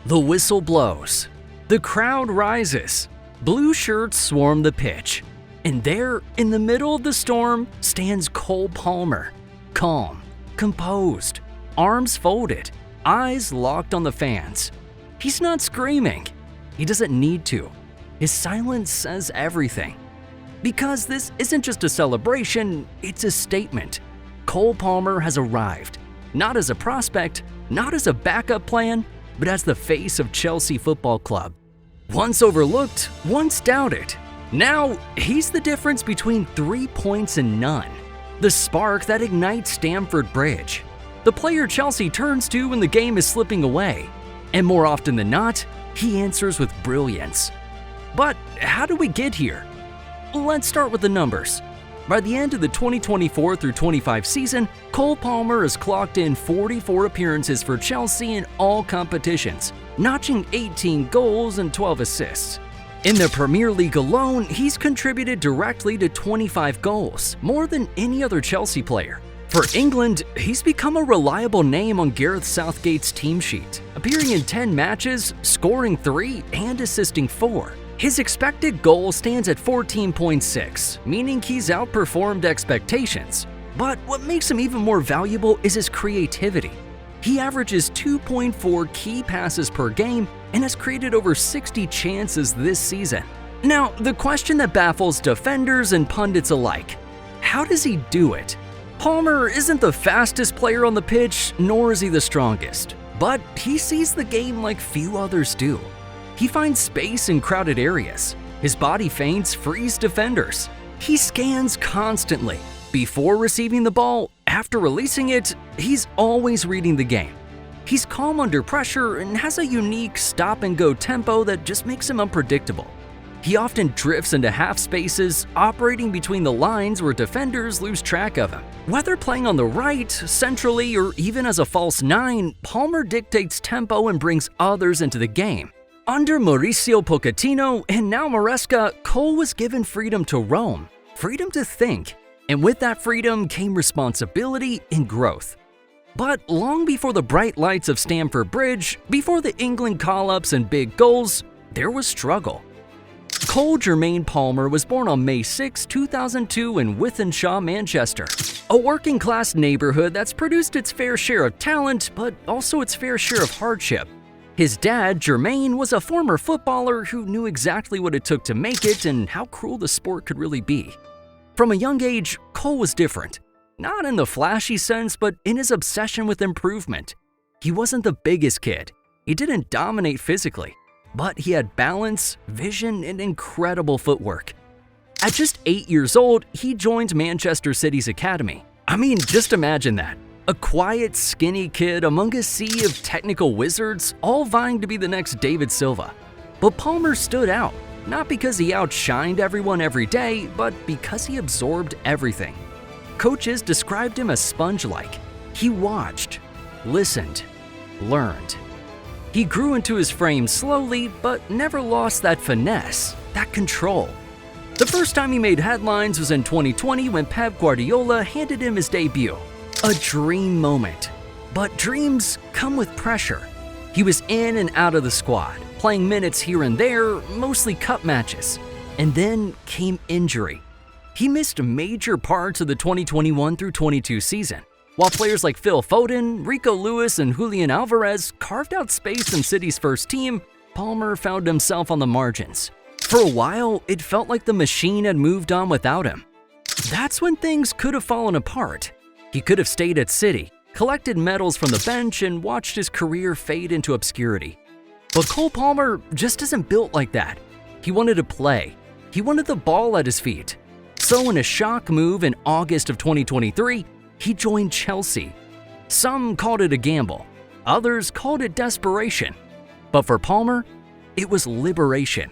The whistle blows. The crowd rises. Blue shirts swarm the pitch. And there, in the middle of the storm, stands Cole Palmer. Calm, composed, arms folded, eyes locked on the fans. He's not screaming. He doesn't need to. His silence says everything. Because this isn't just a celebration, it's a statement. Cole Palmer has arrived. Not as a prospect, not as a backup plan, but as the face of Chelsea Football Club. Once overlooked, once doubted. Now, he's the difference between 3 points and none. The spark that ignites Stamford Bridge. The player Chelsea turns to when the game is slipping away. And more often than not, he answers with brilliance. But how did we get here? Let's start with the numbers. By the end of the 2024-25 season, Cole Palmer has clocked in 44 appearances for Chelsea in all competitions, notching 18 goals and 12 assists. In the Premier League alone, he's contributed directly to 25 goals, more than any other Chelsea player. For England, he's become a reliable name on Gareth Southgate's team sheet, appearing in 10 matches, scoring 3 and assisting 4. His expected goal stands at 14.6, meaning he's outperformed expectations. But what makes him even more valuable is his creativity. He averages 2.4 key passes per game and has created over 60 chances this season. Now, the question that baffles defenders and pundits alike: how does he do it? Palmer isn't the fastest player on the pitch, nor is he the strongest, but he sees the game like few others do. He finds space in crowded areas. His body feints freeze defenders. He scans constantly. Before receiving the ball, after releasing it, he's always reading the game. He's calm under pressure and has a unique stop-and-go tempo that just makes him unpredictable. He often drifts into half spaces, operating between the lines where defenders lose track of him. Whether playing on the right, centrally, or even as a false nine, Palmer dictates tempo and brings others into the game. Under Mauricio Pochettino and now Maresca, Cole was given freedom to roam, freedom to think, and with that freedom came responsibility and growth. But long before the bright lights of Stamford Bridge, before the England call-ups and big goals, there was struggle. Cole Jermaine Palmer was born on May 6, 2002 in Wythenshawe, Manchester, a working-class neighborhood that's produced its fair share of talent, but also its fair share of hardship. His dad, Jermaine, was a former footballer who knew exactly what it took to make it and how cruel the sport could really be. From a young age, Cole was different. Not in the flashy sense, but in his obsession with improvement. He wasn't the biggest kid. He didn't dominate physically, but he had balance, vision, and incredible footwork. At just 8 years old, he joined Manchester City's academy. I mean, just imagine that. A quiet, skinny kid among a sea of technical wizards, all vying to be the next David Silva. But Palmer stood out, not because he outshined everyone every day, but because he absorbed everything. Coaches described him as sponge-like. He watched, listened, learned. He grew into his frame slowly, but never lost that finesse, that control. The first time he made headlines was in 2020 when Pep Guardiola handed him his debut. A dream moment. But dreams come with pressure. He was in and out of the squad, playing minutes here and there, mostly cup matches. And then came injury. He missed major parts of the 2021-22 season. While players like Phil Foden, Rico Lewis, and Julian Alvarez carved out space in City's first team, Palmer found himself on the margins. For a while, it felt like the machine had moved on without him. That's when things could have fallen apart. He could have stayed at City, collected medals from the bench, and watched his career fade into obscurity. But Cole Palmer just isn't built like that. He wanted to play. He wanted the ball at his feet. So in a shock move in August of 2023, he joined Chelsea. Some called it a gamble. Others called it desperation. But for Palmer, it was liberation.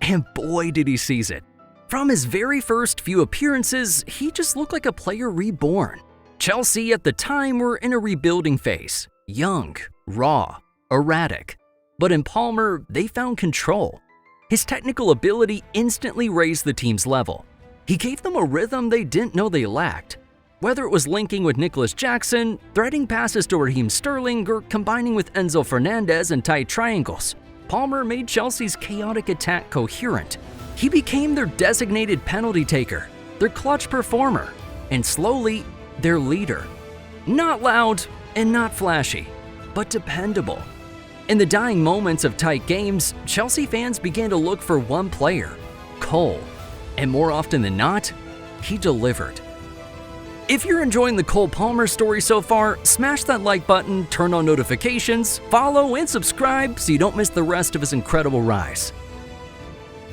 And boy, did he seize it. From his very first few appearances, he just looked like a player reborn. Chelsea at the time were in a rebuilding phase, young, raw, erratic. But in Palmer, they found control. His technical ability instantly raised the team's level. He gave them a rhythm they didn't know they lacked. Whether it was linking with Nicholas Jackson, threading passes to Raheem Sterling, or combining with Enzo Fernandez in tight triangles, Palmer made Chelsea's chaotic attack coherent. He became their designated penalty taker, their clutch performer, and slowly, their leader. Not loud and not flashy, but dependable. In the dying moments of tight games, Chelsea fans began to look for one player, Cole. And more often than not, he delivered. If you're enjoying the Cole Palmer story so far, smash that like button, turn on notifications, follow and subscribe so you don't miss the rest of his incredible rise.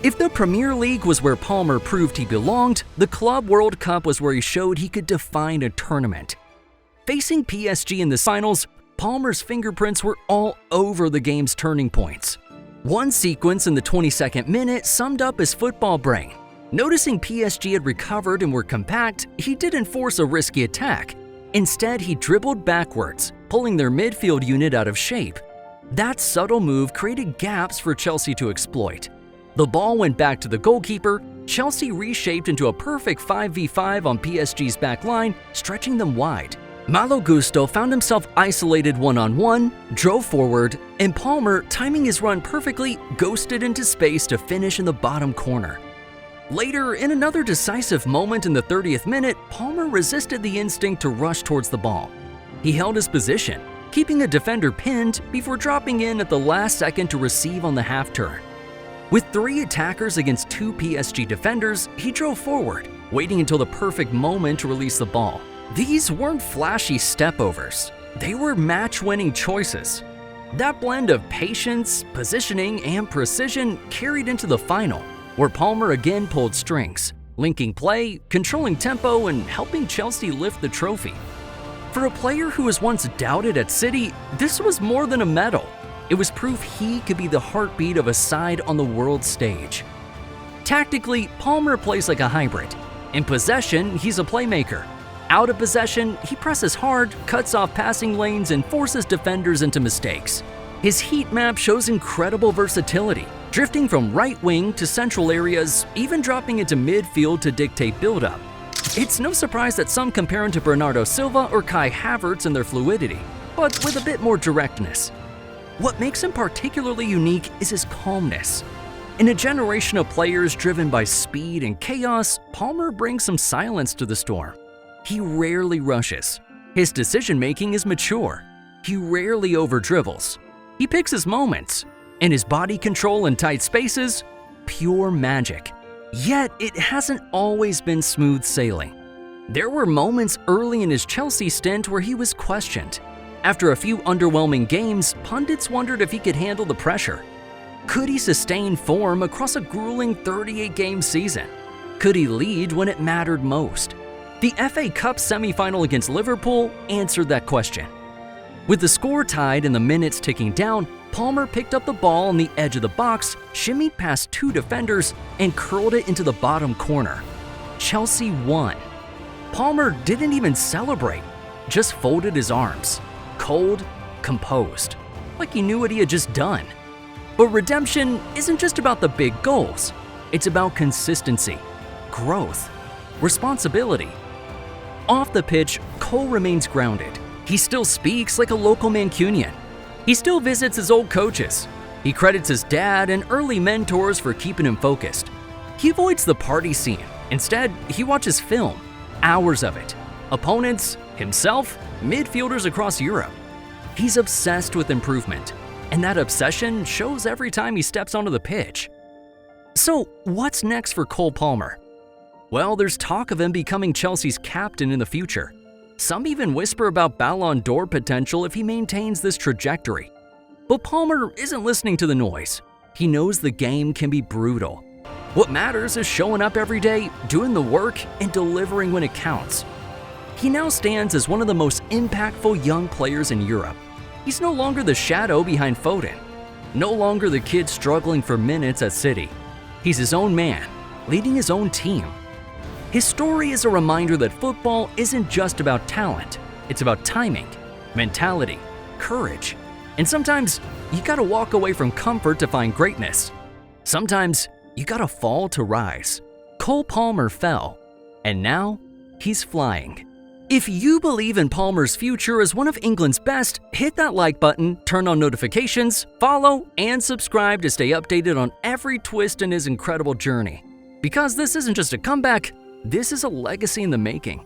If the Premier League was where Palmer proved he belonged, the Club World Cup was where he showed he could define a tournament. Facing PSG in the finals, Palmer's fingerprints were all over the game's turning points. One sequence in the 22nd minute summed up his football brain. Noticing PSG had recovered and were compact, he didn't force a risky attack. Instead, he dribbled backwards, pulling their midfield unit out of shape. That subtle move created gaps for Chelsea to exploit. The ball went back to the goalkeeper. Chelsea reshaped into a perfect 5v5 on PSG's back line, stretching them wide. Malo Gusto found himself isolated one-on-one, drove forward, and Palmer, timing his run perfectly, ghosted into space to finish in the bottom corner. Later, in another decisive moment in the 30th minute, Palmer resisted the instinct to rush towards the ball. He held his position, keeping a defender pinned before dropping in at the last second to receive on the half-turn. With 3 attackers against 2 PSG defenders, he drove forward, waiting until the perfect moment to release the ball. These weren't flashy stepovers. They were match-winning choices. That blend of patience, positioning, and precision carried into the final, where Palmer again pulled strings, linking play, controlling tempo, and helping Chelsea lift the trophy. For a player who was once doubted at City, this was more than a medal. It was proof he could be the heartbeat of a side on the world stage. Tactically, Palmer plays like a hybrid. In possession, he's a playmaker. Out of possession, he presses hard, cuts off passing lanes, and forces defenders into mistakes. His heat map shows incredible versatility, drifting from right wing to central areas, even dropping into midfield to dictate build-up. It's no surprise that some compare him to Bernardo Silva or Kai Havertz in their fluidity, but with a bit more directness. What makes him particularly unique is his calmness. In a generation of players driven by speed and chaos, Palmer brings some silence to the storm. He rarely rushes. His decision-making is mature. He rarely over-dribbles. He picks his moments, and his body control in tight spaces, pure magic. Yet, it hasn't always been smooth sailing. There were moments early in his Chelsea stint where he was questioned. After a few underwhelming games, pundits wondered if he could handle the pressure. Could he sustain form across a grueling 38-game season? Could he lead when it mattered most? The FA Cup semi-final against Liverpool answered that question. With the score tied and the minutes ticking down, Palmer picked up the ball on the edge of the box, shimmied past 2 defenders, and curled it into the bottom corner. Chelsea won. Palmer didn't even celebrate, just folded his arms, cold, composed, like he knew what he had just done. But redemption isn't just about the big goals. It's about consistency, growth, responsibility. Off the pitch, Cole remains grounded. He still speaks like a local Mancunian. He still visits his old coaches. He credits his dad and early mentors for keeping him focused. He avoids the party scene. Instead, he watches film, hours of it. Opponents, himself, midfielders across Europe. He's obsessed with improvement, and that obsession shows every time he steps onto the pitch. So, what's next for Cole Palmer? Well, there's talk of him becoming Chelsea's captain in the future. Some even whisper about Ballon d'Or potential if he maintains this trajectory. But Palmer isn't listening to the noise. He knows the game can be brutal. What matters is showing up every day, doing the work, and delivering when it counts. He now stands as one of the most impactful young players in Europe. He's no longer the shadow behind Foden, no longer the kid struggling for minutes at City. He's his own man, leading his own team. His story is a reminder that football isn't just about talent. It's about timing, mentality, courage. And sometimes you gotta walk away from comfort to find greatness. Sometimes you gotta fall to rise. Cole Palmer fell, and now he's flying. If you believe in Palmer's future as one of England's best, hit that like button, turn on notifications, follow, and subscribe to stay updated on every twist in his incredible journey. Because this isn't just a comeback, this is a legacy in the making.